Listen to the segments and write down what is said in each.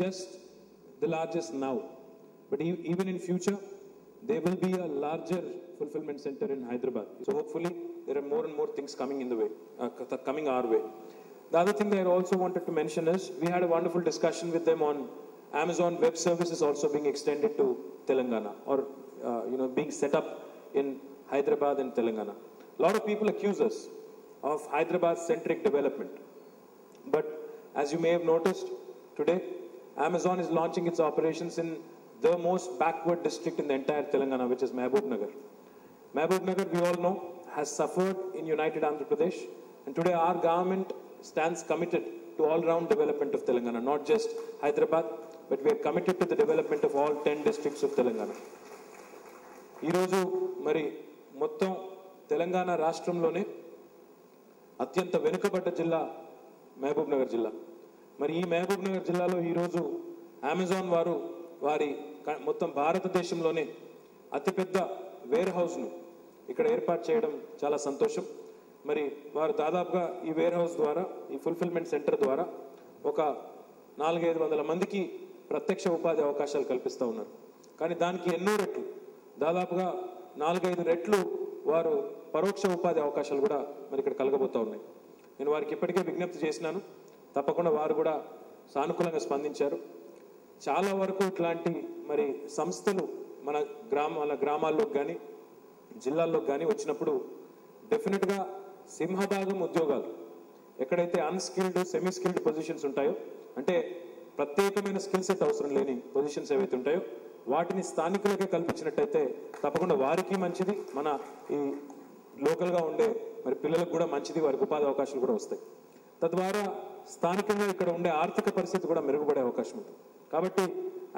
just the largest now, but even in future, there will be a larger fulfillment center in Hyderabad. So hopefully, there are more and more things coming in the way, coming our way. The other thing that I also wanted to mention is we had a wonderful discussion with them on Amazon Web Services also being extended to Telangana, or being set up in Hyderabad and Telangana. A lot of people accuse us of Hyderabad-centric development, but as you may have noticed today, Amazon is launching its operations in the most backward district in the entire Telangana, which is Mehboob Nagar. Mehboob Nagar, we all know, has suffered in United Andhra Pradesh, and today our government stands committed to all-round development of Telangana, not just Hyderabad, but we are committed to the development of all 10 districts of Telangana. ఈ రోజు మరి మొత్తం తెలంగాణ రాష్ట్రంలోనే అత్యంత వెనుకబడ్డ జిల్లా మహబూబ్ నగర్ జిల్లా. మరి ఈ మహబూబ్ నగర్ జిల్లాలో ఈరోజు అమెజాన్ వారు వారి మొత్తం భారతదేశంలోనే అతిపెద్ద వేర్ హౌస్ను ఇక్కడ ఏర్పాటు చేయడం చాలా సంతోషం. మరి వారు దాదాపుగా ఈ వేర్ హౌస్ ద్వారా, ఈ ఫుల్ఫిల్మెంట్ సెంటర్ ద్వారా ఒక 400-500 మందికి ప్రత్యక్ష ఉపాధి అవకాశాలు కల్పిస్తూ ఉన్నారు. కానీ దానికి ఎన్నో రెట్లు, దాదాపుగా 4-5 రెట్లు వారు పరోక్ష ఉపాధి అవకాశాలు కూడా మరి ఇక్కడ కలగబోతూ ఉన్నాయి. నేను వారికి ఇప్పటికే విజ్ఞప్తి చేసినాను, తప్పకుండా వారు కూడా సానుకూలంగా స్పందించారు. చాలా వరకు ఇట్లాంటి మరి సంస్థలు మన గ్రామాల్లోకి కానీ జిల్లాల్లోకి కానీ వచ్చినప్పుడు డెఫినెట్గా సింహభాగం ఉద్యోగాలు ఎక్కడైతే అన్స్కిల్డ్, సెమీ స్కిల్డ్ పొజిషన్స్ ఉంటాయో, అంటే ప్రత్యేకమైన స్కిల్ సెట్ అవసరం లేని పొజిషన్స్ ఏవైతే ఉంటాయో వాటిని స్థానికులకే కల్పించినట్టయితే తప్పకుండా వారికి మంచిది, మన ఈ లోకల్గా ఉండే మరి పిల్లలకు కూడా మంచిది, వారికి ఉపాధి అవకాశాలు కూడా వస్తాయి. తద్వారా స్థానికంగా ఇక్కడ ఉండే ఆర్థిక పరిస్థితి కూడా మెరుగుపడే అవకాశం ఉంటుంది. కాబట్టి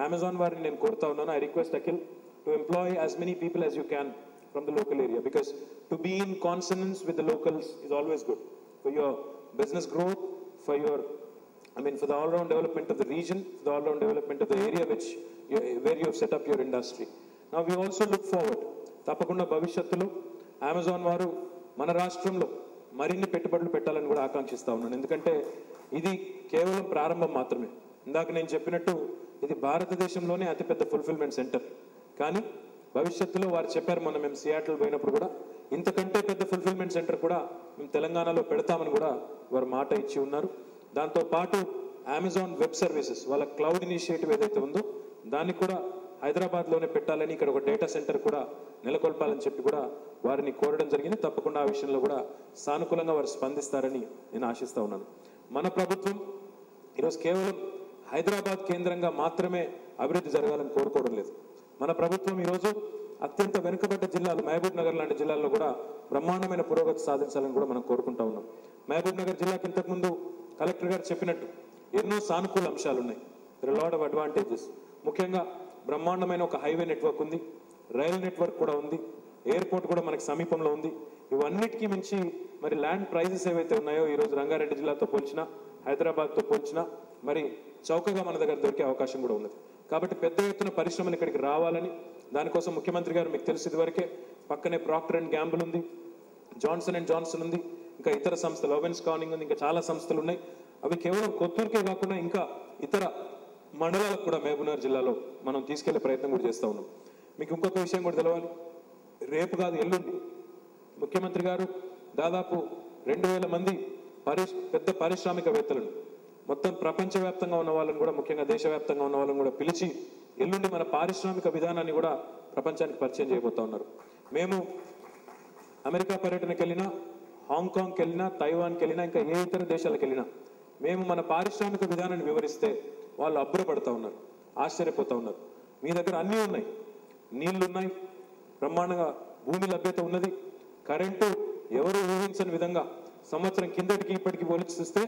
అమెజాన్ వారిని నేను కోరుతా ఉన్నాను, I request Akhil to employee as many people as you can from the local area, because to be in consonance with the locals is always good for your business growth, for the all-round development of the region, for the all-round development of the area where you have set up your industry. Now we also look forward, తప్పకుండా భవిష్యత్తులో Amazon వారు మన రాష్ట్రంలో మరిన్ని పెట్టుబడులు పెట్టాలని కూడా ఆకాంక్షిస్తా ఉన్నాను. ఎందుకంటే ఇది కేవలం ప్రారంభం మాత్రమే. ఇందాక నేను చెప్పినట్టు ఇది భారతదేశంలోనే అతిపెద్ద ఫుల్ఫిల్మెంట్ సెంటర్. కానీ భవిష్యత్తులో వారు చెప్పారు, మొన్న మేము సియాటిల్ పోయినప్పుడు కూడా ఇంతకంటే పెద్ద ఫుల్ఫిల్మెంట్ సెంటర్ కూడా మేము తెలంగాణలో పెడతామని కూడా వారు మాట ఇచ్చి ఉన్నారు. దాంతోపాటు అమెజాన్ వెబ్ సర్వీసెస్ వాళ్ళ క్లౌడ్ ఇనిషియేటివ్ ఏదైతే ఉందో దాన్ని కూడా హైదరాబాద్లోనే పెట్టాలని, ఇక్కడ ఒక డేటా సెంటర్ కూడా నెలకొల్పాలని చెప్పి కూడా వారిని కోరడం జరిగింది. తప్పకుండా ఆ విషయంలో కూడా సానుకూలంగా వారు స్పందిస్తారని నేను ఆశిస్తూ ఉన్నాను. మన ప్రభుత్వం ఈరోజు కేవలం హైదరాబాద్ కేంద్రంగా మాత్రమే అభివృద్ధి జరగాలని కోరుకోవడం లేదు. మన ప్రభుత్వం ఈరోజు అత్యంత వెనుకబడ్డ జిల్లాలు, మహబూబ్ నగర్ లాంటి జిల్లాల్లో కూడా బ్రహ్మాండమైన పురోగతి సాధించాలని కూడా మనం కోరుకుంటా ఉన్నాం. మహబూబ్ నగర్ జిల్లాకి ఇంతకుముందు కలెక్టర్ గారు చెప్పినట్టు ఎన్నో సానుకూల అంశాలు ఉన్నాయి. There are lot of advantages. ముఖ్యంగా బ్రహ్మాండమైన ఒక హైవే నెట్వర్క్ ఉంది, రైల్ నెట్వర్క్ కూడా ఉంది, ఎయిర్పోర్ట్ కూడా మనకి సమీపంలో ఉంది. ఇవన్నిటికీ మించి మరి ల్యాండ్ ప్రైజెస్ ఏవైతే ఉన్నాయో ఈరోజు రంగారెడ్డి జిల్లాతో పోల్చినా, హైదరాబాద్తో పోల్చినా మరి చౌకగా మన దగ్గర దొరికే అవకాశం కూడా ఉన్నది. కాబట్టి పెద్ద ఎత్తున పరిశ్రమలు ఇక్కడికి రావాలని, దానికోసం ముఖ్యమంత్రి గారు మీకు తెలిసి ఇదివరకే పక్కనే ప్రాక్టర్ అండ్ గ్యాంబుల్ ఉంది, జాన్సన్ అండ్ జాన్సన్ ఉంది, ఇంకా ఇతర సంస్థలు, ఓవెన్స్ కార్నింగ్ ఉంది, ఇంకా చాలా సంస్థలు ఉన్నాయి. అవి కేవలం కొత్తూరుకే కాకుండా ఇంకా ఇతర మండలాలకు కూడా మహబూబ్నగర్ జిల్లాలో మనం తీసుకెళ్లే ప్రయత్నం కూడా చేస్తూ ఉన్నాం. మీకు ఇంకొక విషయం కూడా తెలవాలి, రేపు కాదు ఎల్లుండి ముఖ్యమంత్రి గారు దాదాపు 2000 మంది పెద్ద పారిశ్రామికవేత్తలను, మొత్తం ప్రపంచవ్యాప్తంగా ఉన్న వాళ్ళని కూడా, ముఖ్యంగా దేశవ్యాప్తంగా ఉన్న వాళ్ళని కూడా పిలిచి ఎల్లుండి మన పారిశ్రామిక విధానాన్ని కూడా ప్రపంచానికి పరిచయం చేయబోతా ఉన్నారు. మేము అమెరికా పర్యటనకి వెళ్ళినా, హాంకాంగ్కి వెళ్ళినా, తైవాన్కి వెళ్ళినా, ఇంకా ఏ ఇతర దేశాలకు వెళ్ళినా మేము మన పారిశ్రామిక విధానాన్ని వివరిస్తే వాళ్ళు అబ్బురపడతా ఉన్నారు, ఆశ్చర్యపోతూ ఉన్నారు. మీ దగ్గర అన్నీ ఉన్నాయి, నీళ్లు ఉన్నాయి, బ్రహ్మాండంగా భూమి లభ్యత ఉన్నది, కరెంటు ఎవరు ఊహించని విధంగా సంవత్సరం కిందటికి ఇప్పటికి పోలిచి చూస్తే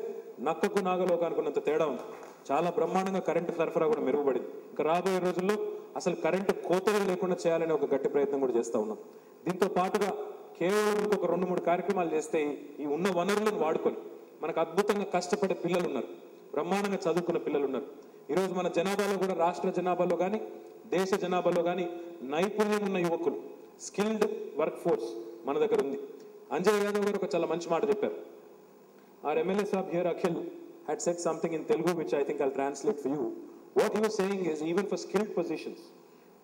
నక్కకు నాగలోకి అనుకున్నంత తేడా ఉంది. చాలా బ్రహ్మాండంగా కరెంటు సరఫరా కూడా మెరుగుపడింది. ఇంకా రాబోయే రోజుల్లో అసలు కరెంటు కోతలు లేకుండా చేయాలని ఒక గట్టి ప్రయత్నం కూడా చేస్తూ ఉన్నాం. దీంతో పాటుగా కేవలం ఇంకొక 2-3 కార్యక్రమాలు చేస్తే ఈ ఉన్న వనరులను వాడుకొని మనకు అద్భుతంగా కష్టపడే పిల్లలు ఉన్నారు, బ్రహ్మాండంగా చదువుకున్న పిల్లలు ఉన్నారు. ఈరోజు మన జనాభాలో కూడా, రాష్ట్ర జనాభాలో కానీ దేశ జనాభాలో కానీ నైపుణ్యం ఉన్న యువకులు, స్కిల్డ్ వర్క్ ఫోర్స్ మన దగ్గర ఉంది. అంజయ్ యాదవ్ గారు ఒక చాలా మంచి మాట చెప్పారు. Our MLA Sahab here, Akhil, had said something in Telugu which I think I'll translate for you. What he was saying is, even for skilled positions,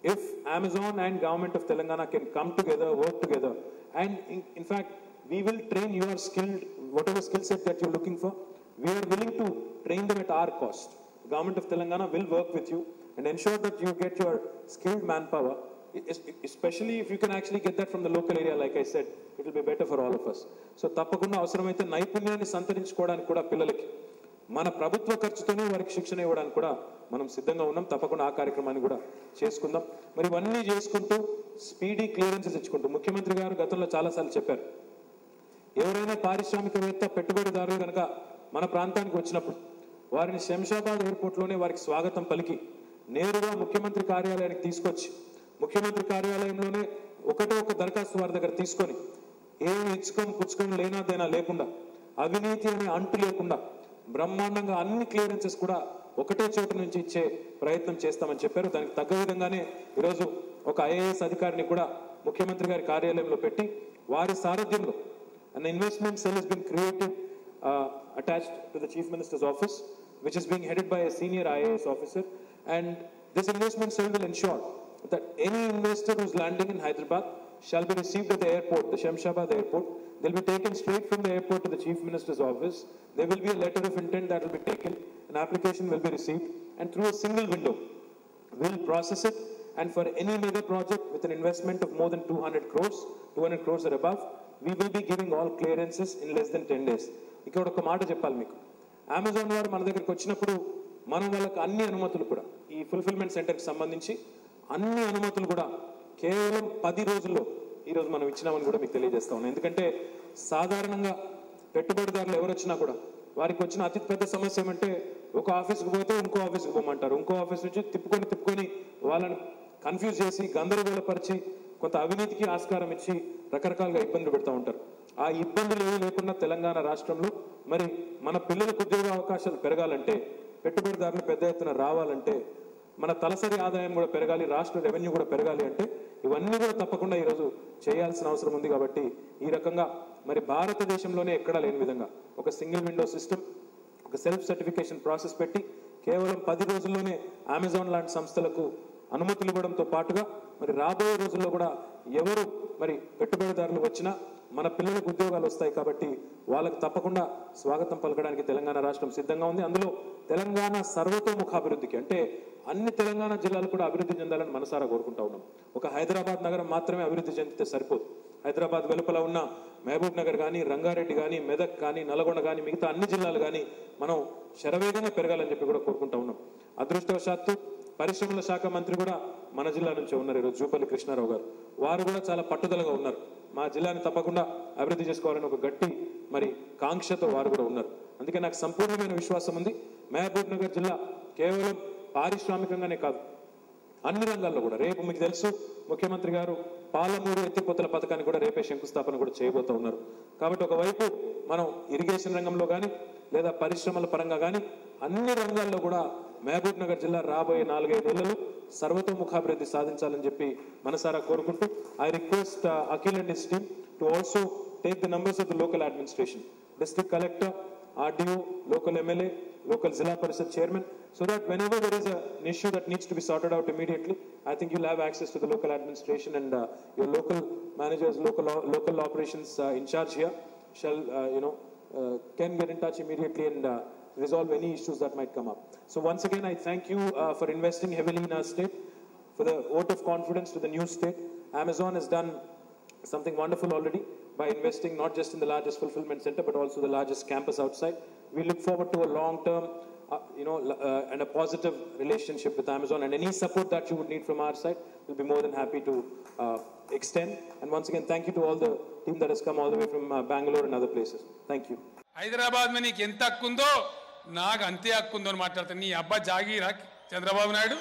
if Amazon and government of Telangana can come together, work together, and in fact, we will train your skilled, whatever skill set that you're looking for, we are willing to train them at our cost. Government of Telangana will work with you and ensure that you get your skilled manpower, especially if you can actually get that from the local area. Like I said, it will be better for all of us. So తప్పకుండా అవసరమైతే నైపుణ్యాన్ని సంతరించుకోవడానికి కూడా పిల్లలకి మన ప్రభుత్వ ఖర్చుతోనే వారికి శిక్షణ ఇవ్వడానికి కూడా మనం సిద్ధంగా ఉన్నాం. తప్పకుండా ఆ కార్యక్రమాన్ని కూడా చేసుకుందాం. మరి ఇవన్నీ చేసుకుంటూ స్పీడీ క్లియరెన్సెస్ ఇచ్చుకుంటూ ముఖ్యమంత్రి గారు గతంలో చాలాసార్లు చెప్పారు, ఎవరైనా పారిశ్రామికవేత్త పెట్టుబడిదారులు కనుక మన ప్రాంతానికి వచ్చినప్పుడు వారిని శంషాబాద్ ఎయిర్పోర్ట్లోనే వారికి స్వాగతం పలికి నేరుగా ముఖ్యమంత్రి కార్యాలయానికి తీసుకొచ్చి ముఖ్యమంత్రి కార్యాలయంలోనే ఒక దరఖాస్తు వారి దగ్గర తీసుకొని ఏమి ఇచ్చుకొని పుచ్చుకొని లేనాదేనా లేకుండా అవినీతి అనే అంటు లేకుండా బ్రహ్మాండంగా అన్ని క్లియరెన్సెస్ కూడా ఒకటే చోటు నుంచి ఇచ్చే ప్రయత్నం చేస్తామని చెప్పారు. దానికి తగ్గ విధంగానే ఈరోజు ఒక ఐఏఎస్ అధికారిని కూడా ముఖ్యమంత్రి గారి కార్యాలయంలో పెట్టి వారి సారథ్యంలో an investment cell has been created attached to the Chief Minister's office, which is being headed by a senior IAS officer, and this investment cell will ensure that any investor who's landing in Hyderabad shall be received at the airport, the Shamshabad airport. They'll be taken straight from the airport to the Chief Minister's office. There will be a letter of intent that will be taken, an application will be received, and through a single window, we'll process it. And for any mega project with an investment of more than 200 crores or above, we will be giving all clearances in less than 10 days. ఇక్కడ ఒక మాట చెప్పాలి మీకు, Amazon వారు మన దగ్గరికి వచ్చినప్పుడు మనం వాళ్ళకి అన్ని అనుమతులు కూడా ఈ ఫుల్ఫిల్మెంట్ సెంటర్కి సంబంధించి అన్ని అనుమతులు కూడా కేవలం 10 రోజుల్లో ఈరోజు మనం ఇచ్చినామని కూడా మీకు తెలియజేస్తా ఉన్నాం. ఎందుకంటే సాధారణంగా పెట్టుబడిదారులు ఎవరు వచ్చినా కూడా వారికి వచ్చిన అతిపెద్ద సమస్య ఏమంటే ఒక ఆఫీస్కి పోతే ఇంకో ఆఫీస్కి పోమంటారు, ఇంకో ఆఫీస్ నుంచి తిప్పుకొని వాళ్ళని కన్ఫ్యూజ్ చేసి గందరగోళపరిచి కొంత అవినీతికి ఆస్కారం ఇచ్చి రకరకాలుగా ఇబ్బందులు పెడతా ఉంటారు. ఆ ఇబ్బందులు ఏమీ లేకుండా తెలంగాణ రాష్ట్రంలో మరి మన పిల్లలకు ఉద్యోగ అవకాశాలు పెరగాలంటే, పెట్టుబడిదారులు పెద్ద ఎత్తున రావాలంటే, మన తలసరి ఆదాయం కూడా పెరగాలి, రాష్ట్ర రెవెన్యూ కూడా పెరగాలి అంటే ఇవన్నీ కూడా తప్పకుండా ఈరోజు చేయాల్సిన అవసరం ఉంది. కాబట్టి ఈ రకంగా మరి భారతదేశంలోనే ఎక్కడా లేని విధంగా ఒక సింగిల్ విండో సిస్టమ్, ఒక సెల్ఫ్ సర్టిఫికేషన్ ప్రాసెస్ పెట్టి కేవలం 10 రోజుల్లోనే అమెజాన్ లాంటి సంస్థలకు అనుమతులు ఇవ్వడంతో పాటుగా మరి రాబోయే రోజుల్లో కూడా ఎవరు మరి పెట్టుబడిదారులు వచ్చినా మన పిల్లలకు ఉద్యోగాలు వస్తాయి. కాబట్టి వాళ్ళకి తప్పకుండా స్వాగతం పలకడానికి తెలంగాణ రాష్ట్రం సిద్ధంగా ఉంది. అందులో తెలంగాణ సర్వతోముఖాభివృద్ధికి అంటే అన్ని తెలంగాణ జిల్లాలు కూడా అభివృద్ధి చెందాలని మనసారా కోరుకుంటా ఉన్నాం. ఒక హైదరాబాద్ నగరం మాత్రమే అభివృద్ధి చెందితే సరిపోదు. హైదరాబాద్ వెలుపల ఉన్న మహబూబ్ నగర్ కానీ, రంగారెడ్డి కానీ, మెదక్ కానీ, నల్గొండ కానీ, మిగతా అన్ని జిల్లాలు కానీ మనం శరవేగంగా పెరగాలని చెప్పి కూడా కోరుకుంటా ఉన్నాం. అదృష్టవశాత్తు పరిశ్రమల శాఖ మంత్రి కూడా మన జిల్లా నుంచి ఉన్నారు ఈరోజు, జూపల్లి కృష్ణారావు గారు. వారు కూడా చాలా పట్టుదలగా ఉన్నారు. మా జిల్లాని తప్పకుండా అభివృద్ధి చేసుకోవాలని ఒక గట్టి మరి కాంక్షతో వారు కూడా ఉన్నారు. అందుకే నాకు సంపూర్ణమైన విశ్వాసం ఉంది, మహబూబ్ నగర్ జిల్లా కేవలం పారిశ్రామికంగానే కాదు, అన్ని రంగాల్లో కూడా రేపు మీకు తెలుసు ముఖ్యమంత్రి గారు పాలమూరు ఎత్తిపోతల పథకాన్ని కూడా రేపే శంకుస్థాపన కూడా చేయబోతూ ఉన్నారు. కాబట్టి ఒకవైపు మనం ఇరిగేషన్ రంగంలో కానీ లేదా పరిశ్రమల పరంగా కానీ అన్ని రంగాల్లో కూడా మహబూబ్ నగర్ జిల్లా రాబోయే 4-5 ఏళ్లలో సర్వతోముఖాభివృద్ధి సాధించాలని చెప్పి మనసారా కోరుకుంటూ I request Akhil and his team to also take the numbers of the local administration, district collector, RDO, local MLA, local Zilla Parishad chairman, so that whenever there is an issue that needs to be sorted out immediately, I think you'll have access to the local administration and your local managers, local operations in charge here shall can get in touch immediately and resolve any issues that might come up. So once again, I thank you for investing heavily in our state, for the vote of confidence to the new state. Amazon has done something wonderful already by investing not just in the largest fulfillment center but also the largest campus outside. We look forward to a long-term and a positive relationship with Amazon, and any support that you would need from our side, we'll be more than happy to extend. And once again, thank you to all the team that has come all the way from Bangalore and other places. Thank you. Hyderabad में నీకు ఎంత హక్కుందో నాకు అంతే హక్కుందో అని మాట్లాడతాను. నీ అబ్బా జాగీరా చంద్రబాబు నాయుడు,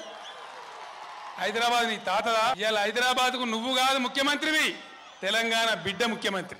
హైదరాబాద్ నీ తాతదా. ఇవాళ హైదరాబాద్కు నువ్వు కాదు ముఖ్యమంత్రివి, తెలంగాణ బిడ్డ ముఖ్యమంత్రి.